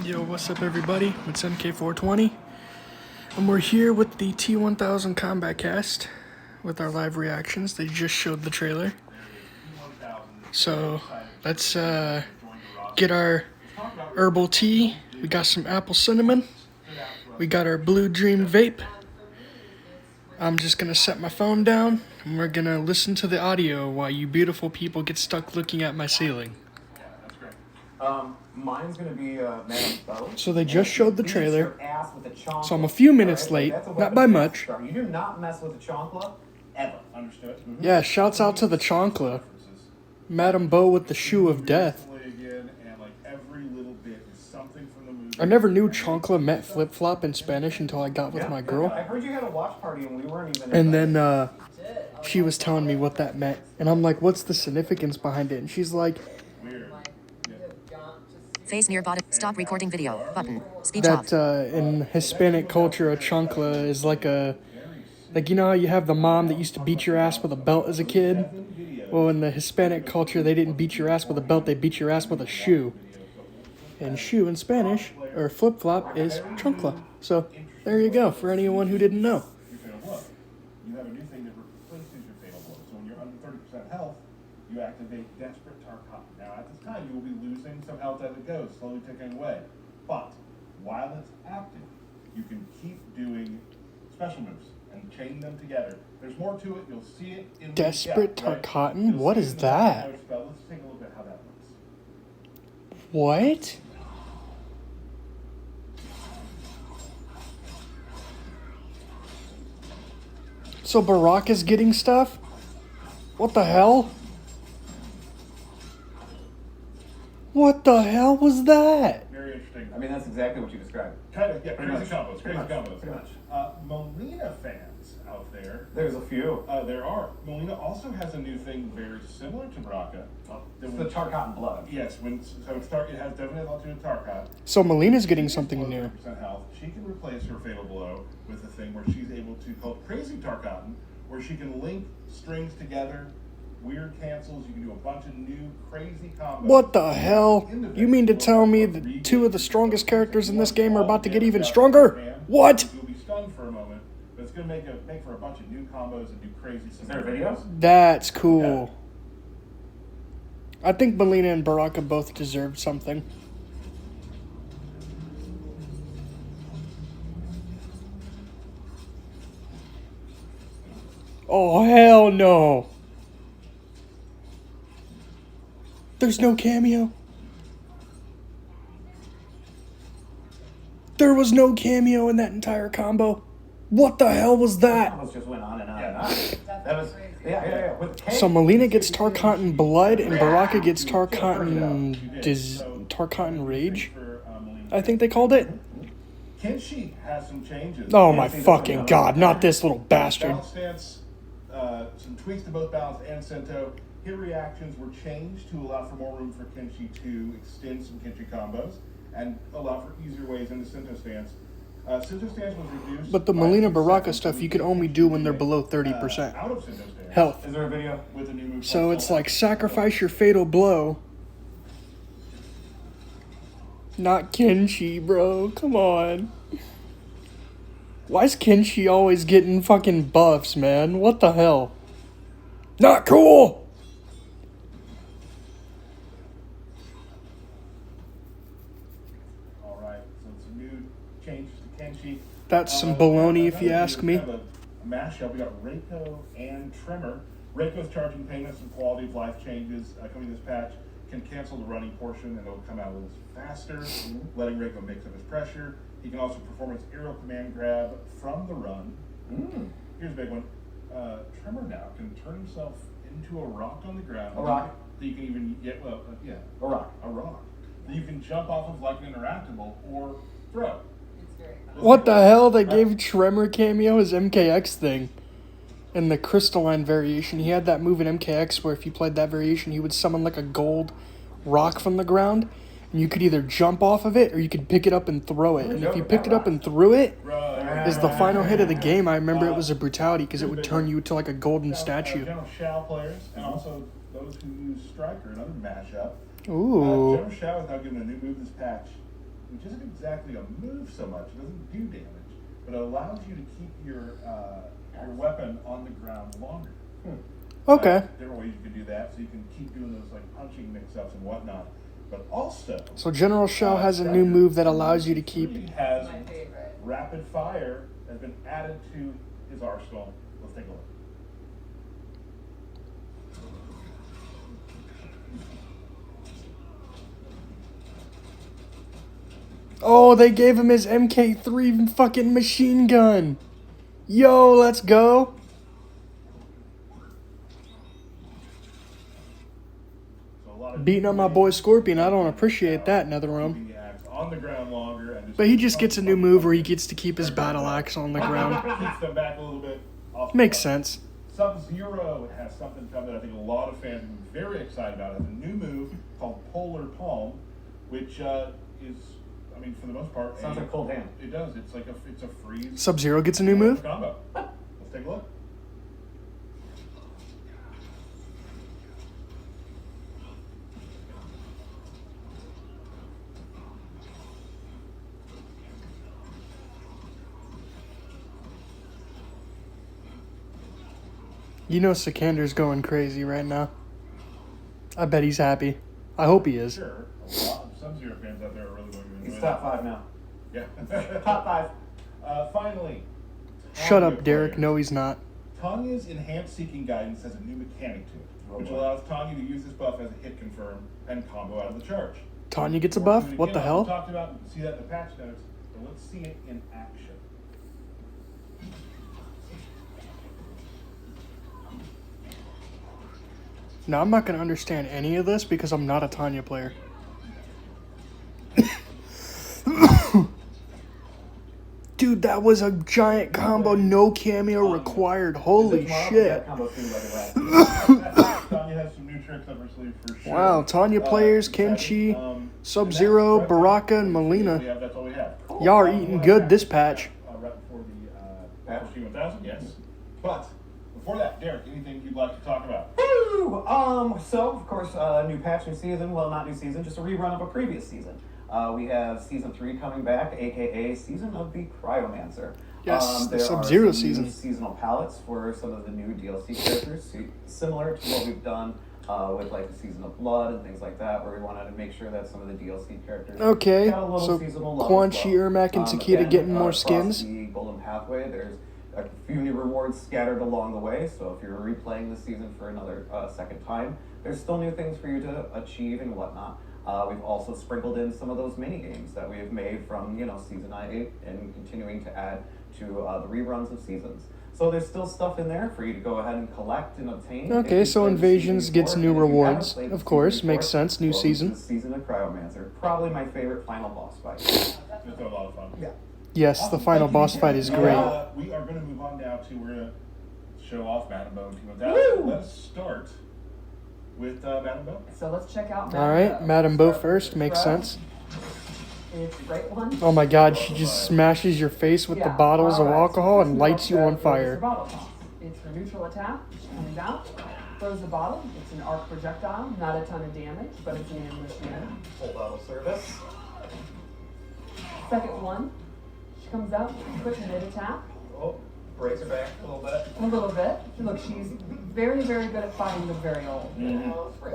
Yo, what's up everybody? It's MK420 and we're here with the T1000 Kombat cast with our live reactions. They just showed the trailer. So let's get our herbal tea. We got some apple cinnamon. We got our blue dream vape. I'm just gonna set my phone down and we're gonna listen to the audio while you beautiful people get stuck looking at my ceiling. Mine's gonna be Madam Bow. So they just showed the trailer. So I'm a few minutes late, not by much. You do not mess with the chancla ever. Understood? Mm-hmm. Yeah, shouts out to the chancla. Madam Bow with the shoe of death. I never knew chancla meant flip-flop in Spanish until I got with my girl. I heard you had a watch party and we weren't even. And then she was telling me what that meant. And I'm like, what's the significance behind it? And she's like, face near bottom. Stop recording video. Button. Speech that off. in Hispanic culture, a chancla is like you know how you have the mom that used to beat your ass with a belt as a kid? Well, in the Hispanic culture, they didn't beat your ass with a belt, they beat your ass with a shoe. And shoe in Spanish, or flip-flop, is chancla. So, there you go, for anyone who didn't know. You have a new thing that replaces your fatal blow. So when you're under 30% health, you activate Desperate Tarkon. Now, at this time, you will be losing some health as it goes, slowly ticking away. But while it's active, you can keep doing special moves and chain them together. There's more to it. You'll see it in Desperate the right? Tarkon? What is that? Let's take a look at how that looks. What? So Baraka's getting stuff? What the hell? What the hell was that? Very interesting. I mean, that's exactly what you described. Kind of, yeah, Pretty crazy much. combos. Pretty Crazy much. combos. Pretty much. Molina fans out there. There's a few. There are. Molina also has a new thing very similar to Baraka. It's the Tarkon blood. Yes, it has definitely a lot to do with Tarkon. So Melina's getting something new. 100% health. She can replace her fatal blow with a thing where she's able to call Crazy Tarkon, where she can link strings together, weird cancels. You can do a bunch of new crazy combos. What the hell? You mean to tell me that two of the strongest characters in this game are about to get even stronger? What? You'll be stunned for a moment, but it's going to make for a bunch of new combos and new crazy Is there a video? That's cool. I think Melina and Baraka both deserved something. Oh, hell no. There's no cameo. There was no cameo in that entire combo. What the hell was that? Combos just went on and on and on. That was, yeah. With K, So Melina gets Tarkon Blood and Baraka gets Tarkon Rage, I think they called it. Kenshi has some changes. Oh my fucking god, not this little bastard. Balance stance, some tweaks to both balance and Sento. Hit reactions were changed to allow for more room for Kenshi to extend some Kenshi combos and allow for easier ways into Sento stance. Sento stance was reduced. But the Melina Baraka stuff you can only do when they're below 30% out of Sento stance health. Is there a video? with a new move. So called it's Soul. like sacrifice your fatal blow. Not Kenshi, bro. Come on. Why's Kenshi always getting fucking buffs, man? What the hell? Not cool! All right, so some new changes to Kenshi. That's some baloney if you ask me. Kind of a mashup. We got Reiko and Tremor. Reiko's charging payments and quality of life changes coming to this patch can cancel the running portion and it'll come out a little faster, letting Reiko mix up his pressure. He can also perform his aerial command grab from the run. Here's a big one. Tremor now can turn himself into a rock on the ground. A rock? That you can even, A rock. a rock. That you can jump off of like an interactable or throw. What the hell? They gave Tremor cameo his MKX thing. In the crystalline variation, he had that move in MKX where if you played that variation, he would summon like a gold rock from the ground. And you could either jump off of it or you could pick it up and throw it. And if you picked it up and threw it, is the final hit of the game. I remember it was a brutality because it would turn you to like a golden statue. General Shao players and also those who use Striker, another mashup. Ooh. General Shao is now given a new move this patch. which isn't exactly a move so much. It doesn't do damage, but it allows you to keep your weapon on the ground longer. Okay. Different ways you can do that, so you can keep doing those like punching mix-ups and whatnot. But also, So General Shell has a new move that allows you to keep. he has rapid fire has been added to his arsenal. Let's take a look. Oh, they gave him his MK3 fucking machine gun. Yo, let's go. So a lot of Beating up my boy Scorpion, I don't appreciate that, NetherRealm. keeping the axe on the ground longer and But he just gets a new move where he gets to keep his battle axe on the ground. keeps them back a little bit. Off the Makes ground. sense. Sub-Zero has something coming that I think a lot of fans are very excited about. It's a new move called Polar Palm, which is, I mean, for the most part, Sounds like cold hand. it does. It's like it's a freeze Sub-Zero gets a new move? combo. Let's take a look. You know Sikander's going crazy right now. I bet he's happy. I hope he is. Sure, a lot of Sub-Zero fans out there are really going to enjoy He's that. top 5 now. Yeah. Top 5. Finally. Shut Tanya up, Derek. players. No, he's not. Tanya's Enhanced Seeking Guidance has a new mechanic to it, which boy. allows Tanya to use this buff as a hit confirm and combo out of the charge. Tanya gets a buff? What the We hell? talked about, you can see that in the patch notes, but let's see it in action. Now, I'm not going to understand any of this because I'm not a Tanya player. Dude, that was a giant combo, no cameo required. Holy shit. Combo too, by the way. Tanya has some new tricks up her sleeve for sure. Wow, Tanya players, Kenshi, Sub-Zero, that's Baraka, and We Melina. have, that's all we have. Y'all are eating good this patch. Right before the T1000, yes. But before that, Derek, anything you'd like to talk about? Woo! So, of course, new patch, new season. Well, not new season, just a rerun of a previous season. We have Season 3 coming back, a.k.a. Season of the Cryomancer. Yes, the there Sub-Zero are some new season. seasonal palettes for some of the new DLC characters, similar to what we've done with like the Season of Blood and things like that, where we wanted to make sure that some of the DLC characters Okay, got a little so seasonal love Quan as Chi, well. Ermac, and Takeda Again, getting more across skins. the Golden Pathway, there's a few new rewards scattered along the way, so if you're replaying the season for another second time, there's still new things for you to achieve and whatnot. We've also sprinkled in some of those mini games that we have made from, Season 8 and continuing to add to the reruns of seasons. So there's still stuff in there for you to go ahead and collect and obtain. Okay, if you so played Invasions season gets before, new and if you haven't rewards. played Of season course, before, makes sense, new welcome season. to the Season of Cryomancer. Probably my favorite final boss fight. It's a lot of fun. Yeah. Yes, the final boss fight is great. We are going to move on now to, we're going to show off Madame Bo and T1000. Let us start with Madame Bo. So let's check out All right, Madame Bo first, makes sense. It's a great one. Oh my god, she just smashes your face with the Yeah, bottles of alright, alcohol so and this lights you on is the fire. bottle toss. It's her neutral attack. She comes out, throws the bottle. It's an arc projectile, not a ton of damage, but it's an ambush damage. Full bottle service. Second one, she comes out, quick mid attack. Oh, breaks her back a little bit. A little bit. Look, she's very, very good at fighting the very old.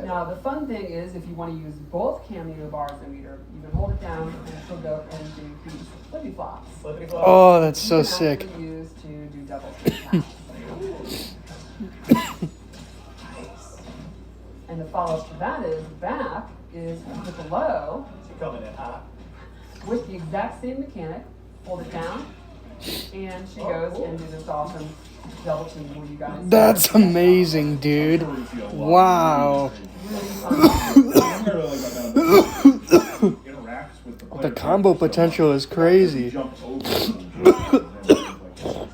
Now, the fun thing is, if you want to use both cameo bars and meter, you can hold it down and she'll go and do these flippy flops. Oh, that's so You can sick. actually use to do double attacks. And the follow-up to that is, back is with the low, She's coming in hot. with the exact same mechanic, hold it down, and she goes and do this awesome double team where you guys. That's amazing, dude. Wow. Really fun. Interacts with the The combo potential is crazy. Jump over and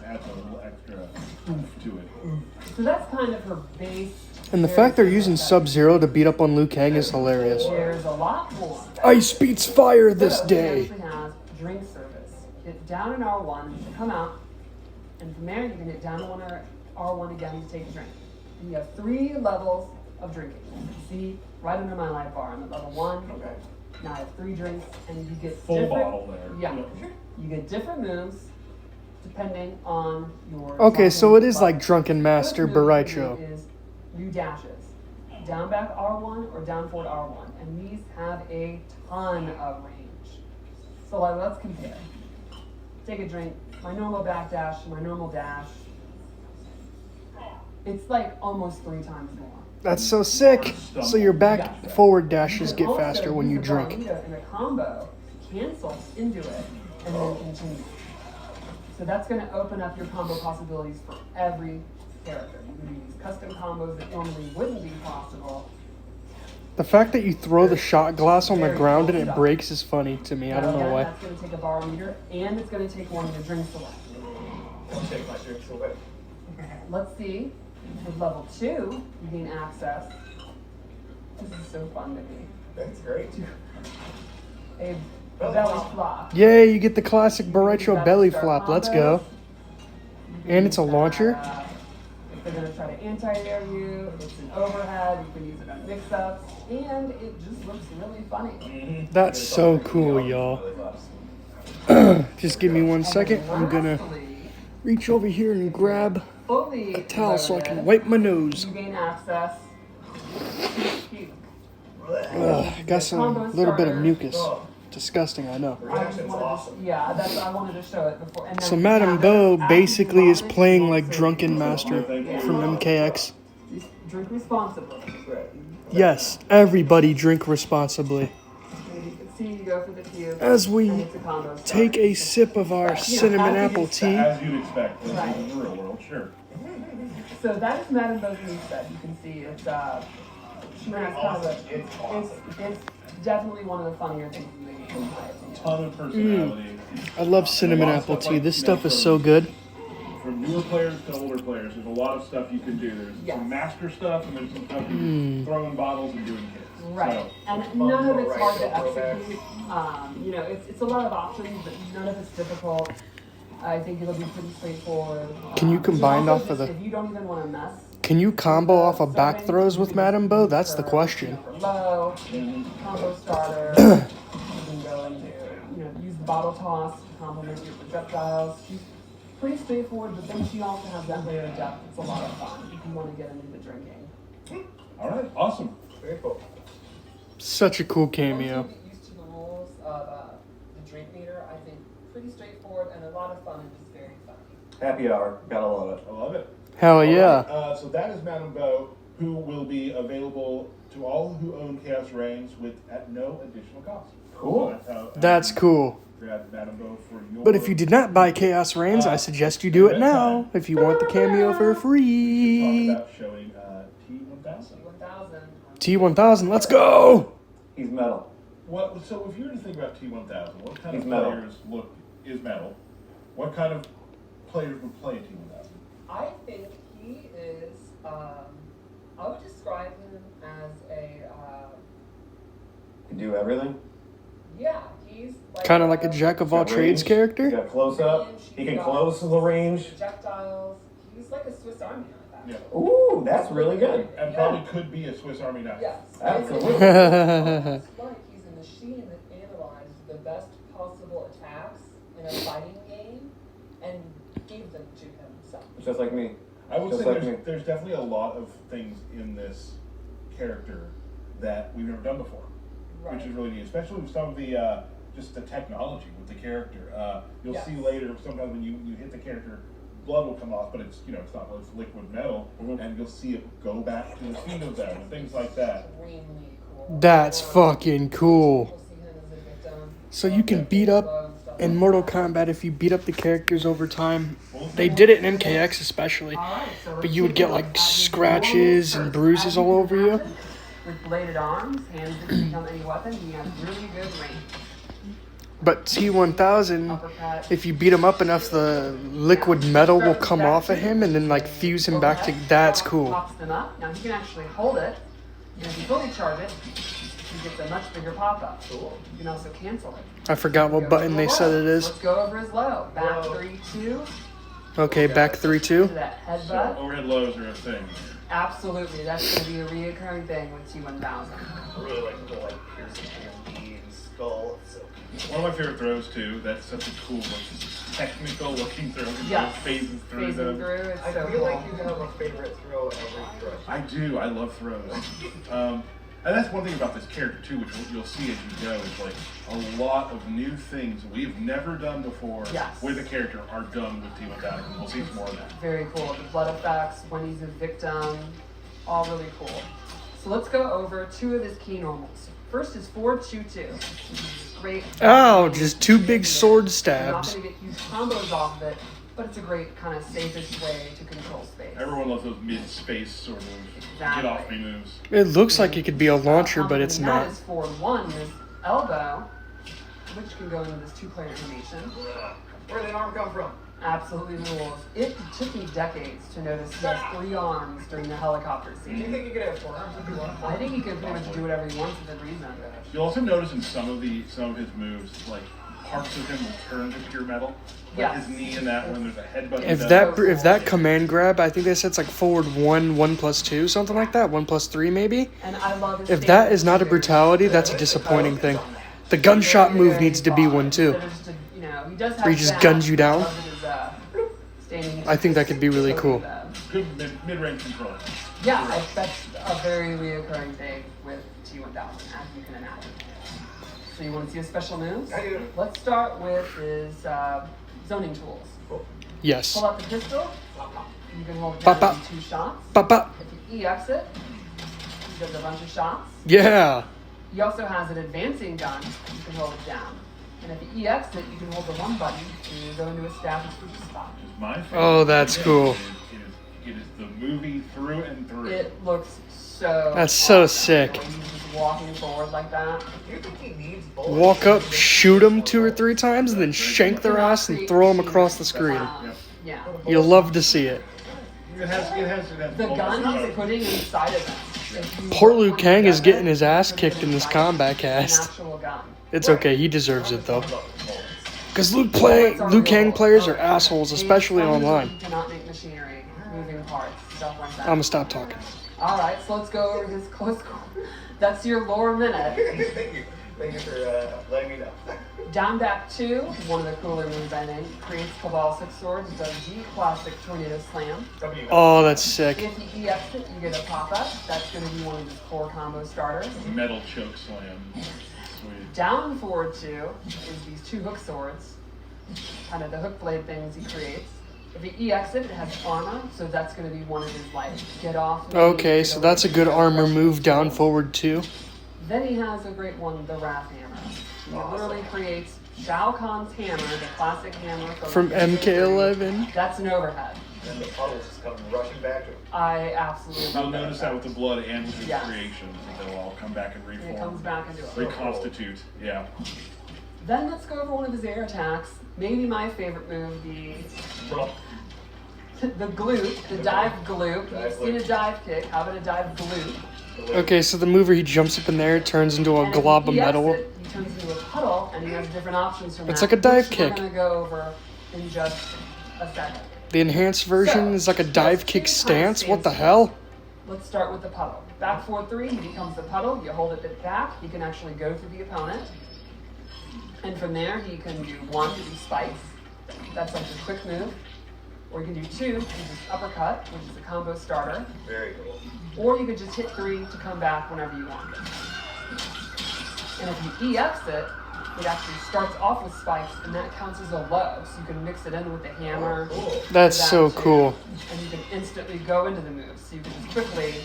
adds a little extra oomph to it. So that's kind of her base. And the fact they're using Sub-Zero to beat up on Liu Kang is hilarious. There's a lot more. Ice beats fire this So, day. She actually has drink service. Hit down in R1, come out, and from there you can hit down in R1 again to take a drink. And you have 3 levels of drinking. You can see right under my light bar. I'm at level 1. Okay. Now I have 3 drinks, and you get Full different, bottle there. Yeah, you get different moves depending on your. Okay, so drunken it is like level. Drunken Master First move Baraicho. is U dashes, down back R1 or down forward R1, and these have a ton of range. So like, let's compare. Take a drink. My normal back dash, my normal dash. It's like almost 3 times more. That's so sick. So your back forward dashes You get can also faster when use you the drink. Barracuda in a combo, cancel into it, and then continue. So that's going to open up your combo possibilities for every character. You can use custom combos that normally wouldn't be possible. The fact that you throw the shot glass on the ground and it breaks is funny to me. I don't know Again, why. That's going to take a bar meter, and it's going to take one of your drinks away. I'll take my drinks away. Let's see. With level 2, you gain access. This is so fun to me. That's great. A belly flop. Yay, you get the classic Baraicho belly flop. Let's go. And it's a launcher? If they're going to try to anti-air you, it's an overhead, you can use it on mix-ups, and it just looks really funny. That's so cool, y'all. Just give me 1 second. I'm gonna reach over here and grab Fully a towel so I can loaded, wipe my nose. you gain access to puke. Got some little bit of mucus. Disgusting, I know. I just wanted to, yeah, I wanted to show it before. And then So Madame Bo basically is playing like Drunken Master from MKX. drink responsibly. Yes, everybody drink responsibly. And you can see you go for the cube. As we and it's a combo start. take a sip of our cinnamon apple tea. As you'd expect in Right. the real world, sure. So that is Madame Bo's move set. You can see it's she has kind of it's definitely one of the funnier things in the game, in my opinion. Ton of personality. I love cinnamon apple tea. This stuff is so good. From newer players to older players, there's a lot of stuff you can do. There's Yes. some master stuff, and there's some stuff you can throw in bottles and doing hits. Right, So, and none of it's hard to execute. You know, it's a lot of options, but none of it's difficult. I think it'll be pretty straightforward. Can you combine also off of just, the- If you don't even want to mess. Can you combo off of back throws with Madame Bo? That's the question. Low, combo starter. You can go into, use the bottle toss to complement your projectiles. She's pretty straightforward, but then she also has that layer of depth. It's a lot of fun if you want to get into the drinking. all right, awesome. Very cool. Such a cool Once cameo. you get used to the rules of the drink meter, I think pretty straightforward and a lot of fun and just very fun. Happy hour. Gotta love it. I love it. Hell All yeah. right, so that is Madame Bo, who will be available to all who own Chaos Reigns at no additional cost. Cool. So how, That's cool. grab Madame Bo for your. But if you did not buy Chaos Reigns, I suggest you do it now if you want the cameo for free. Talk about showing T1000. 1000. T1000, let's go! He's metal. So if you were to think about T1000, what kind He's of metal. players is metal? What kind of players would play T1000? I think he is, I would describe him as Can do everything. yeah, he's like Kind of like a jack of all Got trades range. character. He's got close up. He can close to the range. projectiles. He's like a Swiss Army knife. Yeah. Ooh, that's really good. And probably could be a Swiss Army knife. Yes. Absolutely. It's like he's a machine that analyzed the best possible attacks in a fighting game and gave them to himself. Just like me. I would Just say like me. there's definitely a lot of things in this character that we've never done before, which is really neat, especially with some of the just the technology with the character. You'll Yes. see later sometimes when you hit the character, blood will come off, but it's it's not, it's liquid metal, and you'll see it go back to the feet of them and things like that. Extremely cool. That's fucking cool. You'll see him as a victim. So you can beat up in Mortal Kombat if you beat up the characters over time. They did it in MKX especially. Alright, so But you would get like scratches and bruises all over you. With bladed arms, hands that can become any weapon, he has really good range. But T1000, Uppercut. if you beat him up enough, the liquid metal will come off of him and then like fuse him back to. That's cool. Pops them up. Now he can actually hold it. And if you fully charge it, he gets a much bigger pop up. Cool. You can also cancel it. I forgot what button they said it is. Let's go over his low. Back 3-2 Okay, back 3-2. to that So headbutt. overhead lows are a thing. Absolutely, that's going to be a reoccurring thing with T1000. I really like the like piercing hand beams. skull of silk. One of my favorite throws too. That's such a cool, technical looking throw. Yes. Phases through Phasing them. through, it's I so feel cool. like you have a favorite throw every throw. I do. I love throws. And that's one thing about this character too, which you'll see as you go, is like a lot of new things we've never done before Yes. with a character are done with T1000. And we'll see some more of that. Very cool. The blood effects, when he's a victim, all really cool. So let's go over two of his key normals. First is 4-2-2. Great. Oh, just two big sword You're not stabs. going to get huge combos off of it, but it's a great kind of safest way to control space. Everyone loves those mid-space sort of Exactly. get-off-me moves. It looks like it could be a launcher, but it's Complementing not. That is forward 1, this elbow, which can go into this 2-player animation. Where did the arm come from? Absolutely rules. It took me decades to notice he has 3 arms during the helicopter Do you scene. think you could have 4 arms if you wanted? I think he could pretty much do whatever he wants within reason. You'll also notice in some of his moves, like parts of him will turn to pure metal. Like Yes. his knee in that one, there's a headbutt. If he that does. if that command grab, I think they said it's like forward 1, 1+2, something like that, 1+3 maybe. And I love his If that is not a stance. brutality, that's a disappointing thing. The gunshot move needs to be one too. So just to, you know, he does have Where he just that. guns you down. I love his, standing I think that could be really so cool. Good mid-range control. Yeah, that's a very reoccurring thing with T1000, as you can imagine. So you want to see his special moves? I do. Let's start with his zoning tools. Yes. Pull out the pistol. You can hold it Pop, down pop. in 2 shots. Papa. If you EX it, he does a bunch of shots. Yeah. He also has an advancing gun. You can hold it down. And if you EX it, you can hold the 1 button to go into a stab and switch spot. Which is my favorite. Oh, that's cool. It is the movie through and through. It looks so That's so awesome. sick. When he's just walking forward like that. Do you think he needs bullets? Walk up, shoot them 2 or 3 times, and then shank their ass and throw them across the screen. Yep. Yeah. You'll love to see it. It has The gun he's putting inside of him. if you Poor work Liu one Kang is together, getting his ass it's kicked in this like combat an cast. actual gun. It's okay, he deserves it though. Because Liu Kang players are assholes, especially online. You cannot make machinery, moving parts, stuff like that. I'm gonna stop talking. All right, so let's go over his close quarter. That's your lore minute. Thank you. Thank you for letting me know. Down back 2, one of the cooler moves I think, creates Cabal 6 swords, does the classic tornado slam. Oh, that's sick. If you EX it, you get a pop-up. That's going to be one of his core combo starters. Metal choke slam. Sweet. Down forward 2 is these 2 hook swords, kind of the hook blade things he creates. If he EX it, it has armor, so that's going to be one of his like get off. Okay, moves, so get that's a over good the armor rush move down control. forward too. Then he has a great one, the Wrath Hammer. He literally creates Shao Kahn's hammer, the classic hammer From MK11. That's an overhead. And the puddles just come rushing back to him. I absolutely You'll love that. notice that with the blood and with his Yes. creations, that they'll all come back and And it reform. comes back into it. Reconstitute. Yeah. Then let's go over one of his air attacks. Maybe my favorite move, the gloop, the dive gloop. You've seen a dive kick. How about a dive gloop? Okay, so the mover, he jumps up in there, turns into a And if glob of he EX metal. it, he turns into a puddle, and he has different options from It's that, like a dive which kick. We're gonna go over in just a second. The enhanced version So, is like a there's dive 2 kick kinds of stance. What the stances. hell? Let's start with the puddle. Back 4-3, he becomes the puddle. You hold it bit back. He can actually go through the opponent. And from there, he can do 1 to do spikes. That's like a quick move. Or you can do 2, which is uppercut, which is a combo starter. Very cool. Or you could just hit 3 to come back whenever you want. And if you EX it, it actually starts off with spikes, and that counts as a low. So you can mix it in with the hammer. Cool. That's that so too. cool. And you can instantly go into the move. So you can just quickly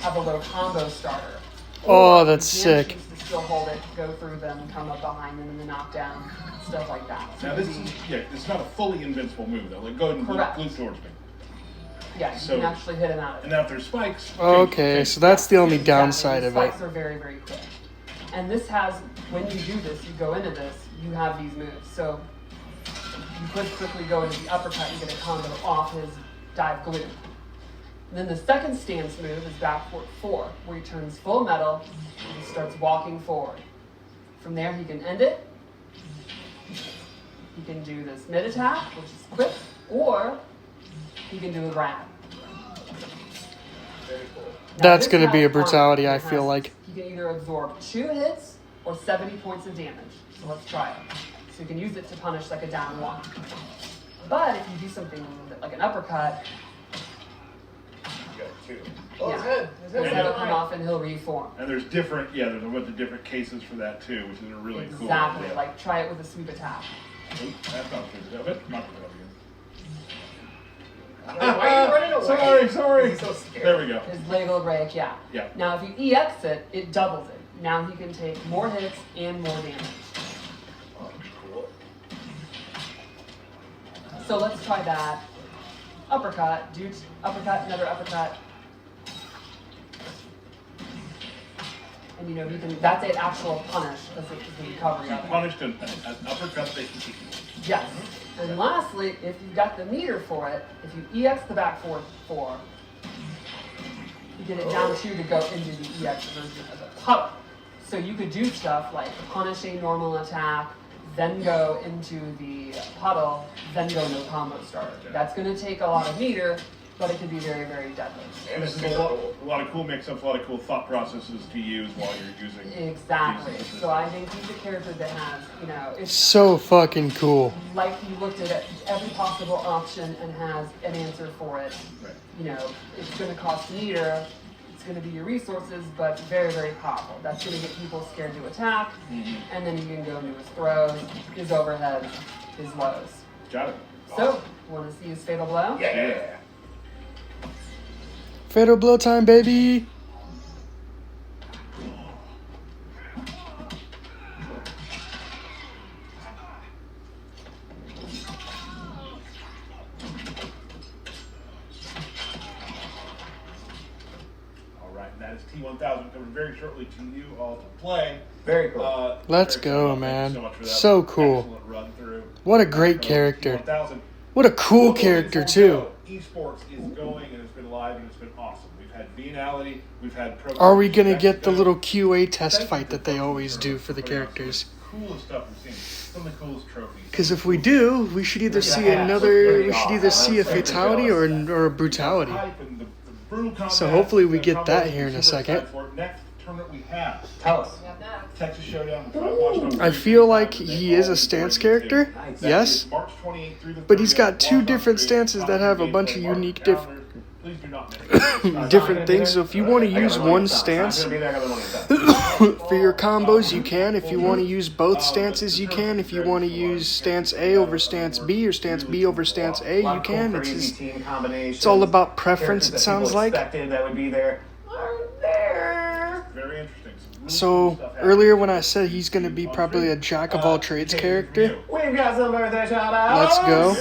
have a low combo starter. Oh, Or that's you can sick. choose to still hold it, go through them, come up behind them in the knockdown, stuff like that. So Now it this could is be- it's not a fully invincible move though. Like go ahead and Correct. glue swordsman. yeah, you so- can actually hit him out of And it. now if there's spikes. Okay, so that's the only Exactly. downside The of it. Spikes are very, very quick. And this has, when you do this, you go into this, you have these moves. So you could quickly go into the uppercut and get a combo off his dive glue. And then the second stance move is back 4, where he turns full metal and starts walking forward. From there, he can end it. He can do this mid attack, which is quick, or he can do a grab. Very cool. Now, That's this gonna be has a brutality, armor. I It feel has- like. He can either absorb 2 hits or 70 points of damage. So let's try it. So you can use it to punish like a down 1. But if you do something like an uppercut, You got 2. Oh, his Yeah. head. His head's he'll not come right. off and he'll reform. And there's different, there's a bunch of different cases for that too, which is a really cool. Exactly. idea. Like try it with a sweep attack. Oop, that's not good. But not good Why are you running away? Sorry. He's so scared. There we go. His leg will break, yeah. Yeah. Now if you EX it, it doubles it. Now he can take more hits and more damage. Oh, cool. So let's try that. Uppercut, uppercut, another uppercut. And you know, you can, that's an actual punish, because it's the recovery of it. Punished an uppercut they can keep. Yes. And lastly, if you've got the meter for it, if you EX the back 4, you get it down 2 to go into the EX version of the puddle. So you could do stuff like punish a normal attack, then go into the puddle, then go no combo starter. That's going to take a lot of meter, but it can be very, very deadly. And This it's is super cool. a lot of cool mix-ups, a lot of cool thought processes to use while you're using. Exactly. these So I think he's a character that has, you know, it's So fucking cool. like he looked at every possible option and has an answer for it. Right. You know, it's going to cost meter, it's going to be your resources, but very, very powerful. That's going to get people scared to attack, and then you can go into his throws, his overheads, his lows. Got it. So, want to see his fatal blow? Yeah. Fatal blow time, baby. All right, and that is T1000 coming very shortly to you all to play. Very cool. Let's very go, excited. Thank man. you so much for that. So cool. Excellent run through. What a great So, character. T1000. What a cool Global character, Info too. Go. Esports is going and it's been live and it's been awesome. We've had Venality, we've had Pro. Are we gonna get the Mexico. little QA test Thank you fight for that they putting always some do for the putting out characters? some of the coolest stuff we've seen. Some of the coolest trophies. Because if we do, we should either see another, we should either see a fatality or a brutality. Hype and the brutal combat So hopefully we and get combat that here in a super second. excited for it. Next tournament we have Tell us. Texas Showdown. Which I watched on I feel like he is a stance character, Nice. yes, March 28th through the but he's got 30th. two Walk different on stream, stances that have a bunch of mark unique calendar. Please do not miss it. different things. So if you want to use one stance I'm gonna be there, I'm gonna be there. for your combos, you can. If you want to use both stances, you can. If you want to use stance A over stance B or stance B over stance A, you can. It's just, it's all about preference, it sounds like. That would be there. Aren't there. Very interesting. Some really cool So stuff earlier happening. when I said he's going to be probably a jack of all trades character, We've got some birthday shout outs. Let's go.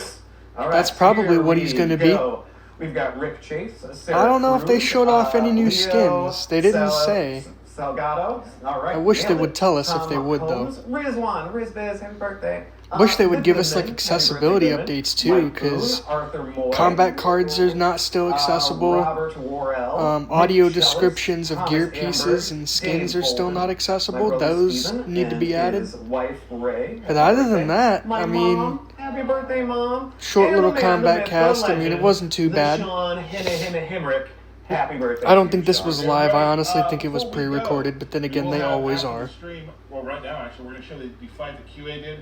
All right, That's probably here what he's we gonna be. go. We've got Rick Chase. Sarah I don't know if they Cruz, showed off any new Leo skins. They didn't say. Salgado. All right. I wish they nailed would it. tell us if Tom they would, though. Holmes, Rizwan, Rizbiz, happy birthday. Wish they would Good give us, like, Goodman, accessibility happy birthday, updates, Goodman. too, Mike Boone, 'cause Arthur Moy, combat cards are not still accessible. Robert Worrell, Audio Nick Schellis, descriptions of Thomas gear Amber, pieces and skins Dave are still Bolden, not my accessible. brother Those Steven, need to be and added. his wife Ray. But Happy other than birthday. that, My I mean, mom, happy birthday, Mom. short And little the man, combat the myth, the cast. I mean, it legend, wasn't too the bad. Sean Himrick. Happy birthday. I don't to think you, this Sean. was live. I honestly Right, think it was before we go, pre-recorded, but then we again, will they have always after the are. stream- well, right now, actually, we're going to show the fight that QA did.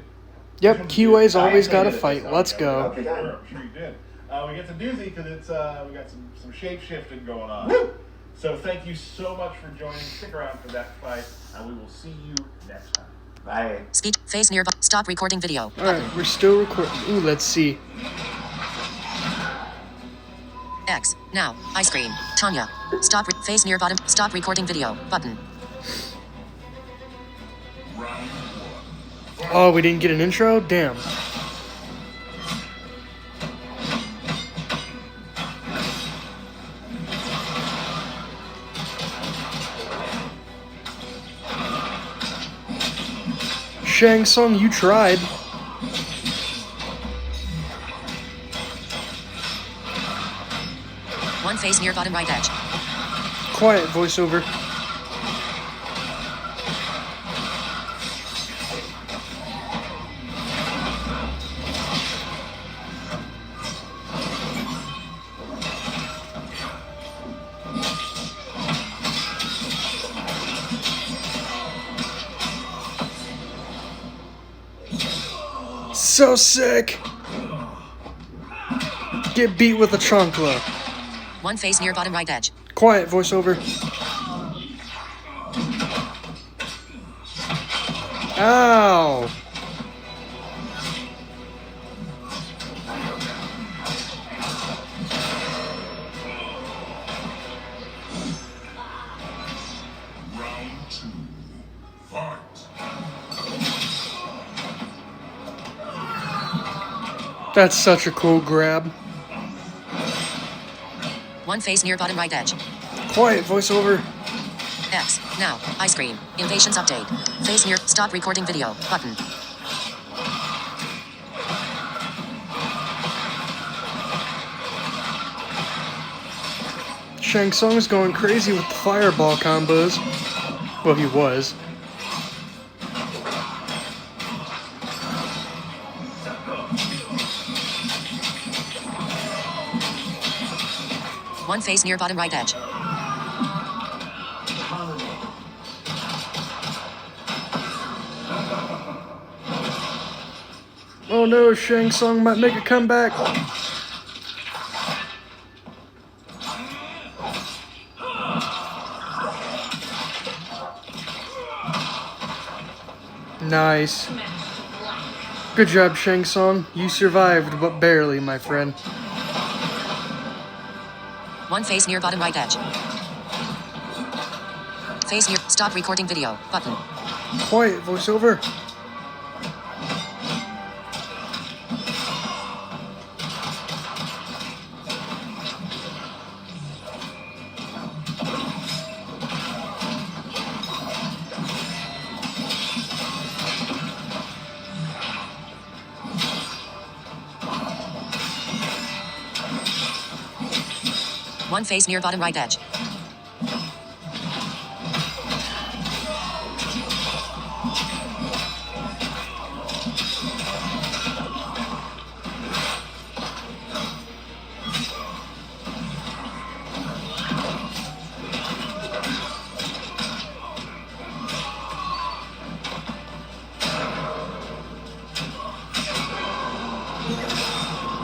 Yep, QA's always got a did it fight. this Let's time. go. Okay, done. I'm sure you did. We get some doozy because it's we got some shape shifting going on. Woo! So thank you so much for joining. Stick around for that fight, and we will see you next time. Bye. Speak. Face nearby. Stop recording video. All right, we're still recording. Ooh, let's see. X. Now. Ice cream. Tanya. Stop. Face near bottom. Stop recording video. Button. Oh, we didn't get an intro? Damn. Shang Tsung, you tried. One face near bottom right edge. Quiet voiceover. So sick. Get beat with a chancla. One phase near bottom right edge. Quiet, voiceover. Ow. Round 2. Fight. That's such a cool grab. One phase near bottom right edge. Quiet, voiceover. X. Now. Ice cream. Invasions update. Phase near. Stop recording video. Button. Shang Tsung's going crazy with the fireball combos. Well, he was. One phase near bottom right edge. Oh no, Shang Tsung might make a comeback. Nice. Good job, Shang Tsung. You survived, but barely, my friend. One phase near bottom right edge. Phase near. Stop recording video. Button. Quiet, voiceover. One phase near bottom right edge.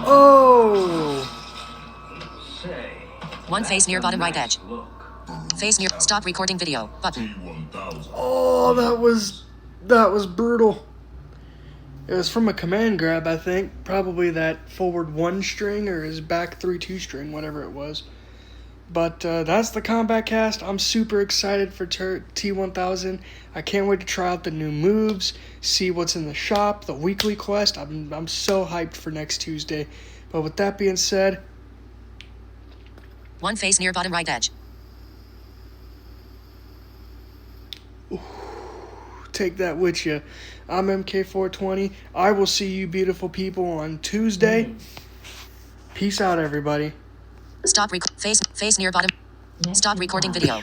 Oh! One phase near bottom right edge. Phase near. Stop recording video. Button. T1000. Oh, that was brutal. It was from a command grab, I think. Probably that forward 1 string or his back 3-2 string, whatever it was. But that's the Kombat cast. I'm super excited for T1000. I can't wait to try out the new moves, see what's in the shop, the weekly quest. I'm so hyped for next Tuesday. But with that being said, One phase near bottom right edge. take that with you. I'm MK420. I will see you beautiful people on Tuesday. Peace out, everybody. Stop phase near bottom. Stop recording video.